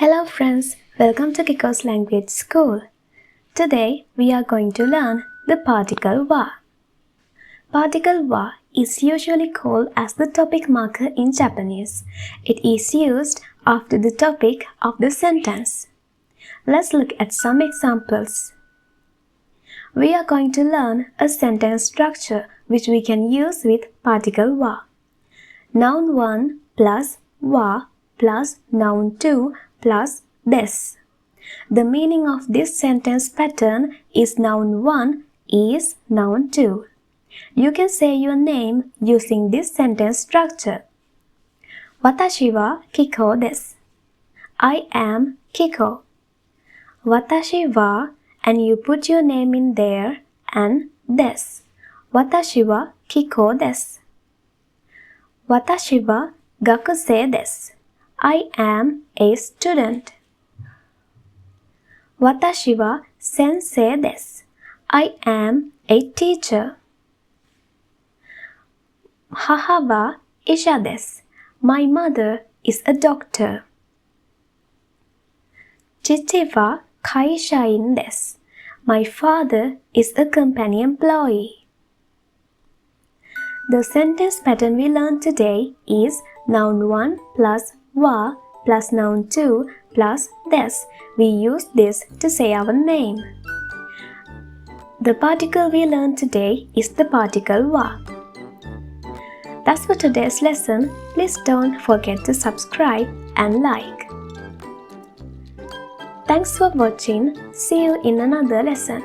Hello friends, welcome to Kiko's Language School. Today we are going to learn the particle wa. Particle wa is usually called as the topic marker in Japanese. It is used after the topic of the sentence. Let's look at some examples. We are going to learn a sentence structure which we can use with particle wa. Noun 1 plus wa plus noun 2 plus des. The meaning of this sentence pattern is noun 1 is noun 2. You can say your name using this sentence structure. Watashi wa Kiko desu. I am Kiko. Watashi wa, and you put your name in there, and desu. Watashi wa Kiko desu. Watashi wa gakusei desu. I am a student. Watashi wa sensei desu. I am a teacher. Haha wa isha desu. My mother is a doctor. Chichi wa kaishain desu. My father is a company employee. The sentence pattern we learned today is noun 1 plus wa plus noun 2 plus des. We use this to say our name. The particle we learned today is the particle wa. That's for today's lesson. Please don't forget to subscribe and like. Thanks for watching. See you in another lesson.